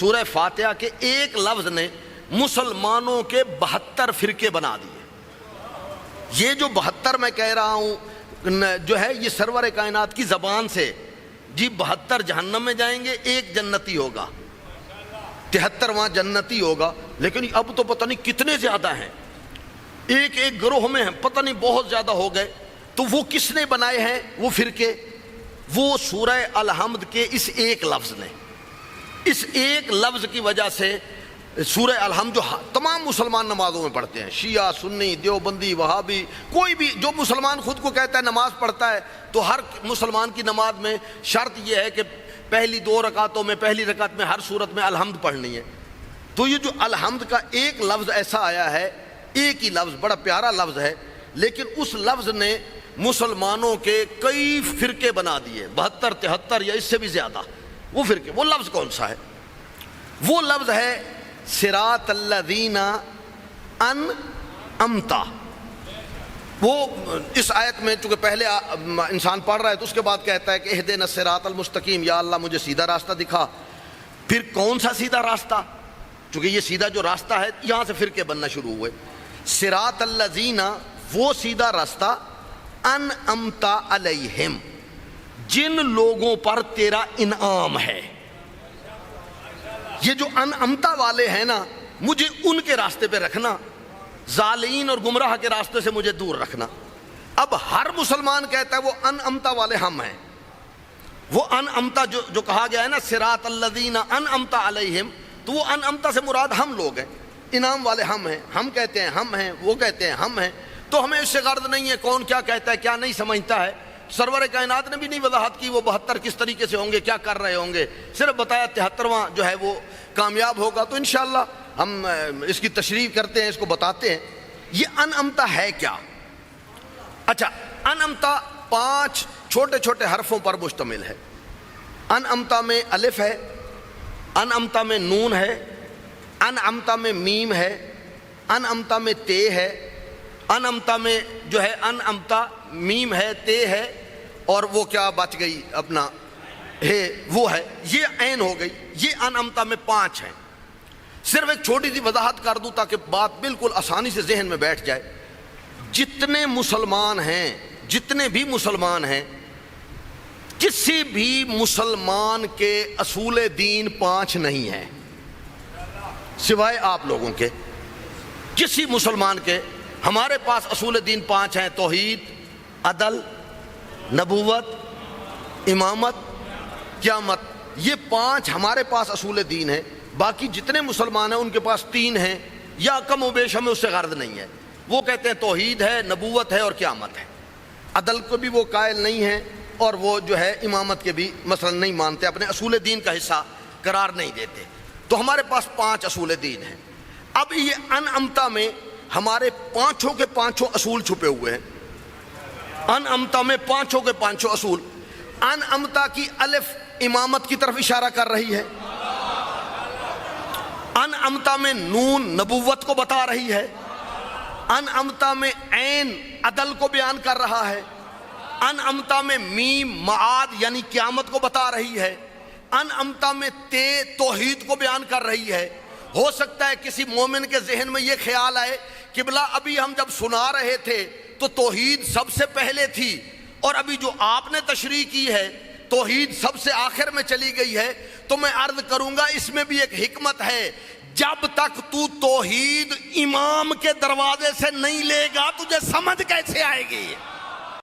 سورہ فاتحہ کے ایک لفظ نے مسلمانوں کے 72 فرقے بنا دیے۔ یہ جو 72 میں کہہ رہا ہوں جو ہے یہ سرور کائنات کی زبان سے، جی 72 جہنم میں جائیں گے، ایک جنتی ہوگا، 73 وہاں جنتی ہوگا، لیکن اب تو پتہ نہیں کتنے زیادہ ہیں، ایک ایک گروہ میں ہیں، پتہ نہیں بہت زیادہ ہو گئے۔ تو وہ کس نے بنائے ہیں وہ فرقے؟ وہ سورہ الحمد کے اس ایک لفظ نے، اس ایک لفظ کی وجہ سے سورہ الحمد جو تمام مسلمان نمازوں میں پڑھتے ہیں، شیعہ، سنی، دیوبندی، وہابی، کوئی بھی جو مسلمان خود کو کہتا ہے نماز پڑھتا ہے، تو ہر مسلمان کی نماز میں شرط یہ ہے کہ پہلی 2 رکعتوں میں، پہلی رکعت میں ہر صورت میں الحمد پڑھنی ہے۔ تو یہ جو الحمد کا ایک لفظ ایسا آیا ہے، ایک ہی لفظ، بڑا پیارا لفظ ہے، لیکن اس لفظ نے مسلمانوں کے کئی فرقے بنا دیے، 72 73 یا اس سے بھی زیادہ وہ فرقے۔ وہ لفظ کون سا ہے؟ وہ لفظ ہے صراط الذین انعمت۔ وہ اس آیت میں چونکہ پہلے انسان پڑھ رہا ہے تو اس کے بعد کہتا ہے کہ اہدنا الصراط المستقیم، یا اللہ مجھے سیدھا راستہ دکھا۔ پھر کون سا سیدھا راستہ؟ چونکہ یہ سیدھا جو راستہ ہے یہاں سے فرقے بننا شروع ہوئے۔ صراط الذین، وہ سیدھا راستہ، انعمت علیہم، جن لوگوں پر تیرا انعام ہے۔ یہ جو انعمتا والے ہیں نا، مجھے ان کے راستے پہ رکھنا، ظالمین اور گمراہ کے راستے سے مجھے دور رکھنا۔ اب ہر مسلمان کہتا ہے وہ انعمتا والے ہم ہیں۔ وہ انعمتا جو کہا گیا ہے نا صراط الذین انعمت علیہم، تو وہ انعمتا سے مراد ہم لوگ ہیں، انعام والے ہم ہیں۔ ہم کہتے ہیں ہم ہیں، وہ کہتے ہیں ہم ہیں، تو ہمیں اس سے غرض نہیں ہے کون کیا کہتا ہے، کیا نہیں سمجھتا ہے۔ سرور کائنات نے بھی نہیں وضاحت کی وہ 72 کس طریقے سے ہوں گے، کیا کر رہے ہوں گے، صرف بتایا 73واں جو ہے وہ کامیاب ہوگا۔ تو انشاءاللہ ہم اس کی تشریح کرتے ہیں، اس کو بتاتے ہیں یہ انعمتا ہے کیا۔ اچھا، انعمتا 5 چھوٹے چھوٹے حرفوں پر مشتمل ہے۔ انعمتا میں الف ہے، انعمتا میں نون ہے، انعمتا میں میم ہے، انعمتا میں تے ہے، انعمتا میں جو ہے انعمتا میم ہے، تے ہے، اور وہ کیا بچ گئی اپنا ہے، وہ ہے، یہ عین ہو گئی۔ یہ انعمتا میں 5 ہیں۔ صرف ایک چھوٹی سی وضاحت کر دوں تاکہ بات بالکل آسانی سے ذہن میں بیٹھ جائے۔ جتنے مسلمان ہیں، جتنے بھی مسلمان ہیں، کسی بھی مسلمان کے اصول دین 5 نہیں ہیں سوائے آپ لوگوں کے۔ کسی مسلمان کے، ہمارے پاس اصول دین 5 ہیں: توحید، عدل، نبوت، امامت، قیامت۔ یہ 5 ہمارے پاس اصول دین ہیں۔ باقی جتنے مسلمان ہیں ان کے پاس 3 ہیں، یا کم و بیش، ہمیں اس سے غرض نہیں ہے۔ وہ کہتے ہیں توحید ہے، نبوت ہے اور قیامت ہے۔ عدل کو بھی وہ قائل نہیں ہیں، اور وہ جو ہے امامت کے بھی مثلا نہیں مانتے، اپنے اصول دین کا حصہ قرار نہیں دیتے۔ تو ہمارے پاس 5 اصول دین ہیں۔ اب یہ انعمتا میں ہمارے 5 کے 5 اصول چھپے ہوئے ہیں۔ انعمتا میں 5 کے 5 اصول۔ انعمتا کی الف امامت کی طرف اشارہ کر رہی ہے، انعمتا میں نون نبوت کو بتا رہی ہے، انعمتا میں عین عدل کو بیان کر رہا ہے، انعمتا میں میم معاد یعنی قیامت کو بتا رہی ہے، انعمتا میں تے توحید کو بیان کر رہی ہے۔ ہو سکتا ہے کسی مومن کے ذہن میں یہ خیال آئے کہ بلا ابھی ہم جب سنا رہے تھے تو توحید سب سے پہلے تھی، اور ابھی جو آپ نے تشریح کی ہے توحید سب سے آخر میں چلی گئی ہے۔ تو میں عرض کروں گا اس میں بھی ایک حکمت ہے، جب تک تو توحید امام کے دروازے سے نہیں لے گا تجھے سمجھ کیسے آئے گی؟